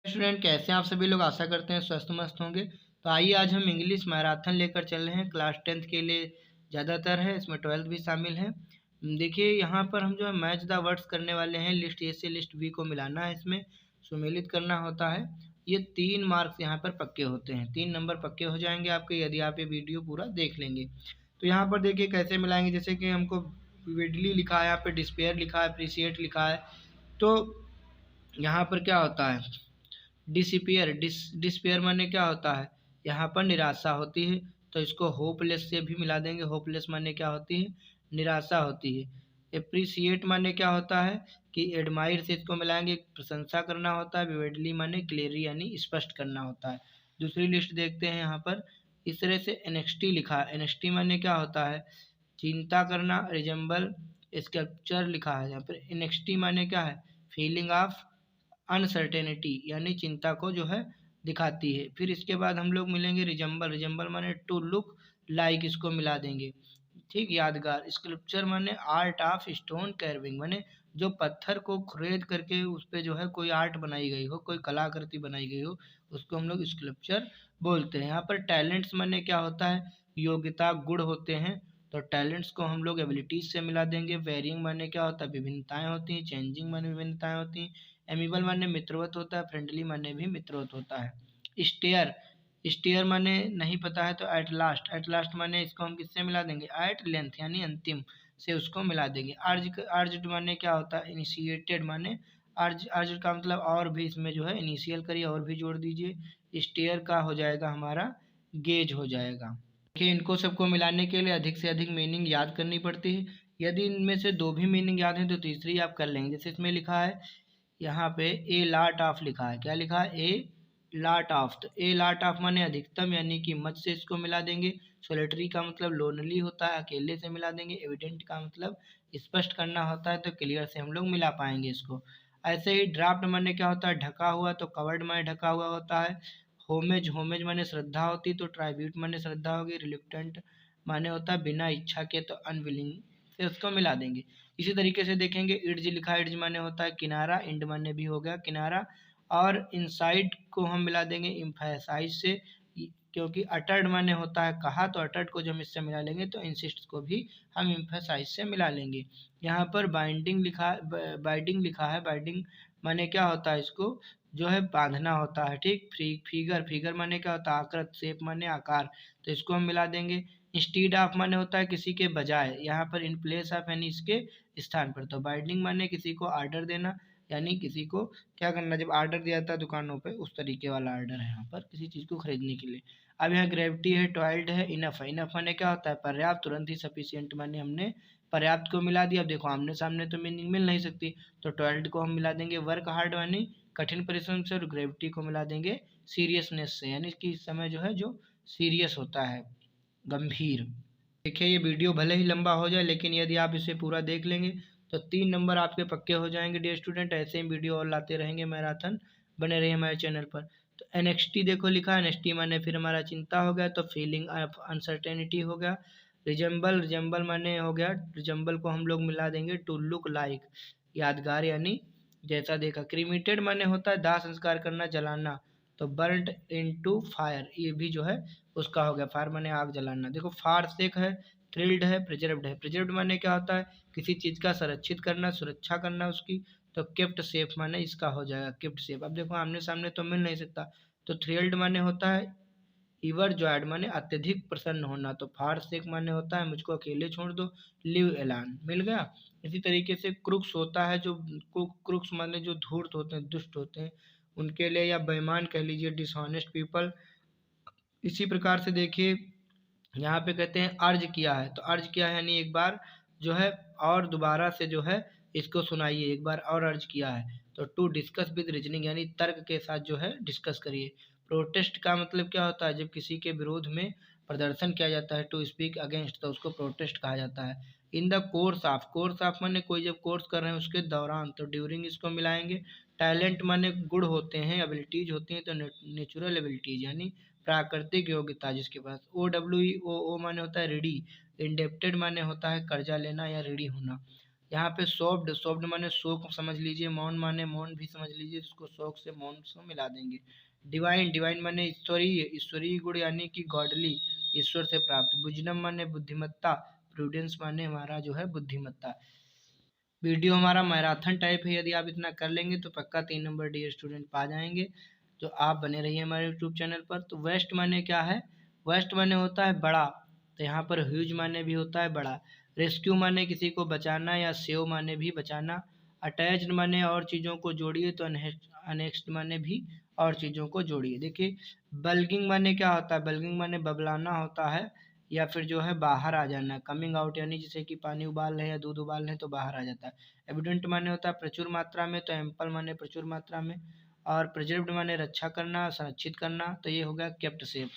Student कैसे हैं आप सभी लोग, आशा करते हैं स्वस्थ मस्त होंगे। तो आइए आज हम इंग्लिश मैराथन लेकर चल रहे हैं। क्लास 10th के लिए ज़्यादातर है, इसमें 12th भी शामिल है। देखिए यहाँ पर हम जो है मैच द वर्ड्स करने वाले हैं। लिस्ट ए से लिस्ट बी को मिलाना है, इसमें सुमेलित करना होता है। ये 3 मार्क्स यहाँ पर पक्के होते हैं, 3 नंबर पक्के हो जाएंगे आपके यदि आप ये वीडियो पूरा देख लेंगे। तो यहाँ पर देखिए कैसे मिलाएंगे। जैसे कि हमको विडली लिखा है, यहाँ पर डिस्पेयर लिखा है, अप्रिसिएट लिखा है। तो यहाँ पर क्या होता है, डिसअपियर डिसपेयर माने क्या होता है, यहाँ पर निराशा होती है। तो इसको होपलेस से भी मिला देंगे। होपलेस माने क्या होती है, निराशा होती है। एप्रिसिएट माने क्या होता है कि एडमायर से इसको मिलाएंगे, प्रशंसा करना होता है। विविडली माने क्लियरली यानी स्पष्ट करना होता है। दूसरी लिस्ट देखते हैं यहाँ पर। इस तरह से एनएक्सटी लिखा है। एनएक्सटी माने क्या होता है, चिंता करना। रिजेंबल स्कल्पचर लिखा है यहाँ पर। एनएक्सटी माने क्या है, फीलिंग ऑफ अनसर्टेनिटी यानी चिंता को जो है दिखाती है। फिर इसके बाद हम लोग मिलेंगे रिजेंबल। रिजेंबल माने टू लुक लाइक, इसको मिला देंगे। ठीक, यादगार। स्कल्पचर माने आर्ट ऑफ स्टोन कैर्विंग, माने जो पत्थर को खुरेद करके उस पे जो है कोई आर्ट बनाई गई हो, कोई कलाकृति बनाई गई हो, उसको हम लोग स्कल्पचर बोलते हैं। यहाँ पर टैलेंट्स माने क्या होता है, योग्यता, गुण होते हैं। तो टैलेंट्स को हम लोग एबिलिटीज से मिला देंगे। वेरिंग माने क्या होता है, विभिन्नताएं होती हैं। चेंजिंग माने विभिन्नताएं होती हैं। एमिबल माने मित्रवत होता है। फ्रेंडली माने भी मित्रवत होता है। स्टेयर, स्टेयर माने नहीं पता है तो एट लास्ट। एट लास्ट माने इसको हम किससे मिला देंगे, एट लेंथ यानी अंतिम से उसको मिला देंगे। अर्ज माने क्या होता है, इनिशिएटेड माने अर्ज का मतलब और भी, इसमें जो है इनिशियल करिए और भी जोड़ दीजिए। स्टेयर का हो जाएगा हमारा गेज हो जाएगा। देखिए इनको सबको मिलाने के लिए अधिक से अधिक मीनिंग याद करनी पड़ती है। यदि इनमें से 2 भी मीनिंग याद है तो तीसरी आप कर लेंगे। जैसे इसमें लिखा है यहाँ पे ए लाट ऑफ लिखा है। क्या लिखा है, ए लाट ऑफ। तो ए लाट ऑफ माने अधिकतम यानी कि मच से इसको मिला देंगे। सोलिटरी का मतलब लोनली होता है, अकेले से मिला देंगे। एविडेंट का मतलब स्पष्ट करना होता है, तो क्लियर से हम लोग मिला पाएंगे इसको। ऐसे ही ड्राफ्ट माने क्या होता है, ढका हुआ, तो कवर्ड माने ढका हुआ होता है। होमेज, होमेज माने श्रद्धा होती, तो ट्राइब्यूट माने श्रद्धा होगी। रिलुक्टेंट माने होता है बिना इच्छा के, तो अनविलिंग से उसको मिला देंगे। इसी तरीके से देखेंगे, इर्ज लिखा है, इर्ज माने होता है किनारा। इंड माने भी हो गया किनारा। और इनसाइड को हम मिला देंगे इम्फेसाइज से, क्योंकि अटर्ड माने होता है कहा, तो अटर्ड को जब हम इससे मिला लेंगे तो इंसिस्ट को भी हम इम्फेसाइज से मिला लेंगे। यहाँ पर बाइंडिंग लिखा है, बाइंडिंग लिखा है। बाइंडिंग माने क्या होता है, इसको जो है बांधना होता है। ठीक, फिगर, फिगर माने क्या होता है, आकृत, शेप माने आकार, तो इसको हम मिला देंगे। इंस्टीड ऑफ माने होता है किसी के बजाय, यहाँ पर इन प्लेस ऑफ यानी इसके स्थान पर। तो बाइंडिंग माने किसी को ऑर्डर देना, यानी किसी को क्या करना, जब ऑर्डर दिया जाता है दुकानों पे, उस तरीके वाला ऑर्डर है यहाँ पर किसी चीज़ को खरीदने के लिए। अब यहाँ ग्रेविटी है, टॉयल्ड है, इनफ है। इनफ माने क्या होता है, पर्याप्त। तुरंत ही सफिशियंट माने हमने पर्याप्त को मिला दिया। अब देखो आमने सामने तो मीनिंग मिल नहीं सकती, तो टॉयल्ड को हम मिला देंगे वर्क हार्ड यानी कठिन परिश्रम से, और ग्रेविटी को मिला देंगे सीरियसनेस से, यानी कि इस समय जो है जो सीरियस होता है, गंभीर। देखिए ये वीडियो भले ही लंबा हो जाए, लेकिन यदि आप इसे पूरा देख लेंगे तो 3 नंबर आपके पक्के हो जाएंगे डियर स्टूडेंट। ऐसे ही वीडियो और लाते रहेंगे मैराथन, बने रहिए हमारे चैनल पर। तो एनएक्सटी देखो लिखा है, एनएक्सटी माने फिर हमारा चिंता हो गया, तो फीलिंग ऑफ अनसर्टेनिटी हो गया। रिजेंबल, रिजेंबल माने हो गया, रिजेंबल को हम लोग मिला देंगे टू लुक लाइक, यादगार यानी जैसा देखा। क्रीमेटेड माने होता है दाह संस्कार करना, जलाना, तो बर्न्ड इनटू फायर, ये भी जो है उसका हो गया। फायर माने आग जलाना। देखो फार सेक है, थ्रिल्ड है, प्रिजर्व्ड है। प्रिजर्व्ड माने क्या होता है, किसी चीज़ का संरक्षित करना, सुरक्षा करना उसकी, तो केप्ट सेफ माने इसका हो जाएगा केप्ट सेफ। अब देखो आमने सामने तो मिल नहीं सकता, तो थ्रिल्ड माने होता है इवर जॉयड माने अत्यधिक प्रसन्न होना, तो फार सेक माने होता है मुझको अकेले छोड़ दो, लिव एलान, मिल गया। इसी तरीके से क्रुक्स होता है, जो क्रुक्स माने जो धूर्त होते हैं, दुष्ट होते हैं, उनके लिए, या बेईमान कह लीजिए, डिसऑनेस्ट पीपल। इसी प्रकार से देखिए यहाँ पे कहते हैं अर्ज किया है, तो अर्ज किया है यानी एक बार जो है और दोबारा से जो है इसको सुनाइए, एक बार और अर्ज किया है। तो टू डिस्कस विद रीजनिंग यानी तर्क के साथ जो है डिस्कस करिए। प्रोटेस्ट का मतलब क्या होता है, जब किसी के विरोध में प्रदर्शन किया जाता है, टू स्पीक अगेंस्ट, तो उसको प्रोटेस्ट कहा जाता है। In the course of, course of माने कोई जब कोर्स कर रहे हैं उसके दौरान, तो ड्यूरिंग इसको मिलाएंगे। टैलेंट माने गुण होते हैं, एबिलिटीज होती हैं, तो नेचुरल एबिलिटीज यानी प्राकृतिक योग्यता जिसके पास। ओ माने होता है रेडी। इंडेप्टेड माने होता है कर्जा लेना या ऋणी होना। यहाँ पे सोप्ड, सोप्ड माने शोक समझ लीजिए, मौन माने मौन भी समझ लीजिए, इसको शोक से मौन से मिला देंगे। डिवाइन, डिवाइन माने ईश्वरीय, ईश्वरीय गुण यानी कि गॉडली, ईश्वर से प्राप्त। बुजनम माने बुद्धिमत्ता, प्रूडेंस माने हमारा जो है बुद्धिमत्ता। वीडियो हमारा मैराथन टाइप है, यदि आप इतना कर लेंगे तो पक्का 3 नंबर डियर स्टूडेंट पा जाएंगे। तो आप बने रहिए हमारे यूट्यूब चैनल पर। तो वेस्ट माने क्या है? वेस्ट माने होता है बड़ा, तो यहाँ पर ह्यूज माने भी होता है बड़ा। रेस्क्यू माने किसी को बचाना, या सेव माने भी बचाना। अटैच्ड माने और चीज़ों को जोड़िए, तो अनेक्स्ड माने भी और चीज़ों को जोड़िए। देखिए बल्गिंग माने क्या होता है? बल्गिंग माने बबलाना होता है, या फिर जो है बाहर आ जाना, कमिंग आउट, यानी जैसे कि पानी उबाल रहे हैं या दूध उबाल रहे हैं तो बाहर आ जाता है। एविडेंट माने होता है प्रचुर मात्रा में, तो एम्पल माने प्रचुर मात्रा में। और प्रिजर्व्ड माने रक्षा करना, संरक्षित करना, तो ये हो गया केप्ट सेफ।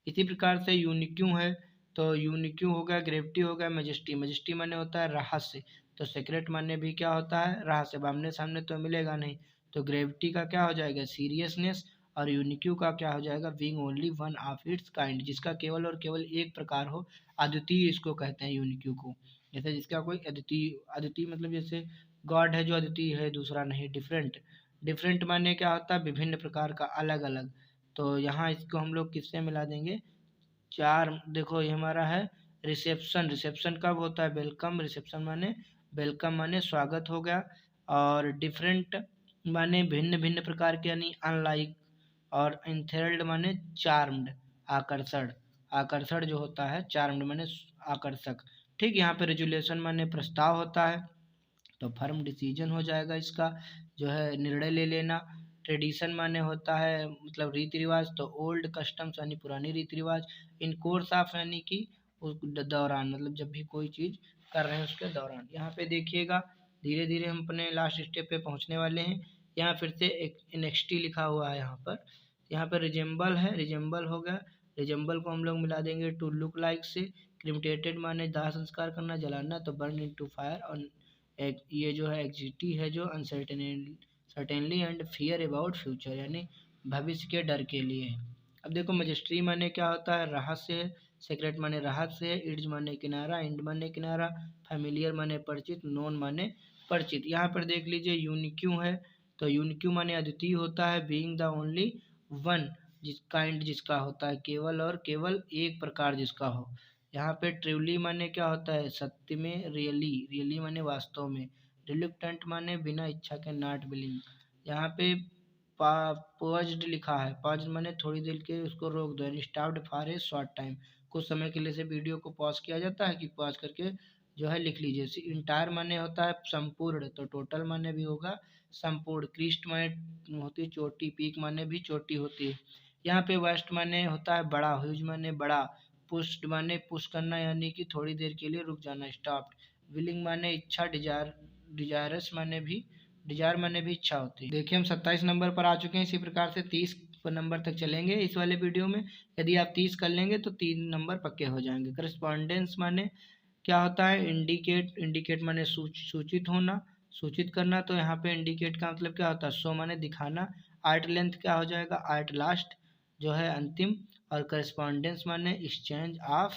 इसी प्रकार से यूनिक्यू है, तो यूनिक्यू हो गया, ग्रेविटी हो गया, मेजेस्टी, मेजेस्टी माने होता है रहस्य, तो सीक्रेट माने भी क्या होता है? रहस्य, आमने सामने तो मिलेगा नहीं, तो ग्रेविटी का क्या हो जाएगा? सीरियसनेस। और यूनिक्यू का क्या हो जाएगा? Being only one of its kind, जिसका केवल और केवल एक प्रकार हो, अद्वितीय इसको कहते हैं यूनिक्यू को। जैसे जिसका कोई अद्वितीय, अद्वितीय मतलब जैसे गॉड है जो अद्वितीय है, दूसरा नहीं। डिफरेंट, डिफरेंट माने क्या होता है? विभिन्न प्रकार का, अलग अलग। तो यहाँ इसको हम लोग किससे मिला देंगे? चार, देखो ये हमारा है रिसेप्शन, रिसेप्शन कब होता है? वेलकम, रिसेप्शन माने वेलकम माने स्वागत हो गया। और डिफरेंट माने भिन्न भिन्न प्रकार के, यानी अनलाइक। और इंथेल्ड माने चार्म्ड, आकर्षण, आकर्षण जो होता है, चार्म्ड माने आकर्षक। ठीक, यहाँ पे रेजुलेशन माने प्रस्ताव होता है, तो फर्म डिसीजन हो जाएगा इसका, जो है निर्णय ले लेना। ट्रेडिशन माने होता है मतलब रीति रिवाज, तो ओल्ड कस्टम्स यानी पुरानी रीति रिवाज। इन कोर्स ऑफ यानी कि उस दौरान, मतलब जब भी कोई चीज़ कर रहे हैं उसके दौरान। यहाँ पे देखिएगा धीरे धीरे हम अपने लास्ट स्टेप पे पहुँचने वाले हैं। यहाँ फिर से एक नेक्स्टी लिखा हुआ है यहाँ पर रिजेंबल है, रिजेंबल हो गया। रिजेंबल को हम लोग मिला देंगे टू लुक लाइक से। क्रिमिटेटेड माने दाह संस्कार करना, जलाना, तो बर्न इनटू फायर। और एक ये जो है एग्जिटी है जो certainly and fear about future, यानी भविष्य के डर के लिए है। अब देखो मजिस्ट्री माने क्या होता है? रहस्य है। सीक्रेट माने रहस्य है। इड्स माने किनारा, इंड माने किनारा। फैमिलियर माने परिचित, नोन माने परिचित। यहाँ पर देख लीजिए यूनिक्यू है, तो यूनिक्यू माने अद्वितीय होता है। बीइंग द ओनली वन, जिस काइंड जिसका होता है, केवल और केवल एक प्रकार जिसका हो। यहाँ पे ट्रूली माने क्या होता है? सत्य में। रियली, रियली माने वास्तव में। रिलुक्टेंट माने बिना इच्छा के, नॉट विलिंग। यहाँ पे पॉज्ड लिखा है, पॉज माने थोड़ी देर के उसको रोक दो, यानी stopped for a short time, कुछ समय के लिए से वीडियो को पॉज किया जाता है कि पॉज करके जो है लिख लीजिए। इंटायर माने होता है संपूर्ण, तो टोटल माने भी होगा संपूर्ण। क्रिस्ट माने होती है चोटी, पीक माने भी चोटी होती है। यहाँ पे वेस्ट माने होता है बड़ा, ह्यूज माने बड़ा। पुश्ड माने पुश करना, यानी कि थोड़ी देर के लिए रुक जाना, स्टॉप्ड। विलिंग माने इच्छा, डिजायर, डिजायरस माने भी, डिजायर माने भी इच्छा होती है। देखिए हम 27 नंबर पर आ चुके हैं। इसी प्रकार से 30 नंबर तक चलेंगे इस वाले वीडियो में। यदि आप 30 कर लेंगे तो 3 नंबर पक्के हो जाएंगे। करस्पॉन्डेंस माने क्या होता है? इंडिकेट, इंडिकेट माने सूचित होना, सूचित करना, तो यहाँ पे इंडिकेट का मतलब क्या होता है? शो माने दिखाना। आर्ट लेंथ क्या हो जाएगा? आर्ट लास्ट, जो है अंतिम। और करस्पॉन्डेंस माने एक्सचेंज ऑफ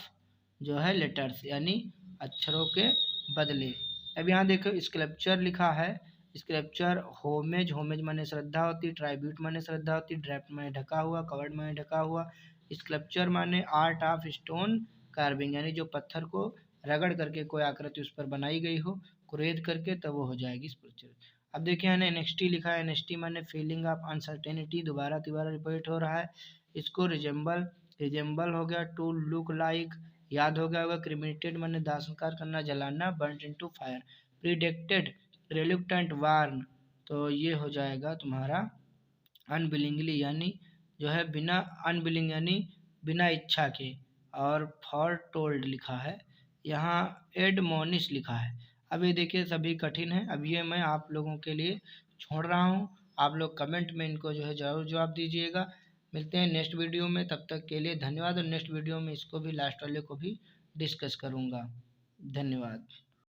जो है लेटर्स, यानी अक्षरों के बदले। अब यहाँ देखो स्कल्पचर लिखा है, स्कल्पचर। होमेज, होमेज माने श्रद्धा होती। ट्राइब्यूट माने श्रद्धा होती। ड्रैप्ट माने ढका हुआ। कवर्ड माने ढका हुआ। स्कल्पचर माने आर्ट ऑफ स्टोन कार्विंग, यानी जो पत्थर को रगड़ करके कोई आकृति उस पर बनाई गई हो, कुरेद करके, तब वो हो जाएगी स्कल्पचर। अब देखिए यहाँ एनएक्सटी लिखा है, एनएक्सटी माने फीलिंग ऑफ अनसर्टेनिटी, दोबारा तिबारा रिपीट हो रहा है। इसको रिजेंबल, रिजेंबल हो गया टू लुक लाइक, याद हो गया होगा। क्रिमिनेटेड माने दाह संस्कार करना, जलाना, बर्न इनटू फायर। प्रीडिक्टेड, रिलुक्टेंट, वार्न, तो ये हो जाएगा तुम्हारा अनविलिंगली, यानी जो है बिना, अनविलिंग यानी बिना इच्छा के। और फॉर टोल्ड लिखा है, यहाँ एडमोनिश लिखा है। अब ये देखिए सभी कठिन है, अब ये मैं आप लोगों के लिए छोड़ रहा हूँ। आप लोग कमेंट में इनको जो है ज़रूर जवाब दीजिएगा। मिलते हैं नेक्स्ट वीडियो में, तब तक के लिए धन्यवाद। और नेक्स्ट वीडियो में इसको भी, लास्ट वाले को भी डिस्कस करूँगा। धन्यवाद।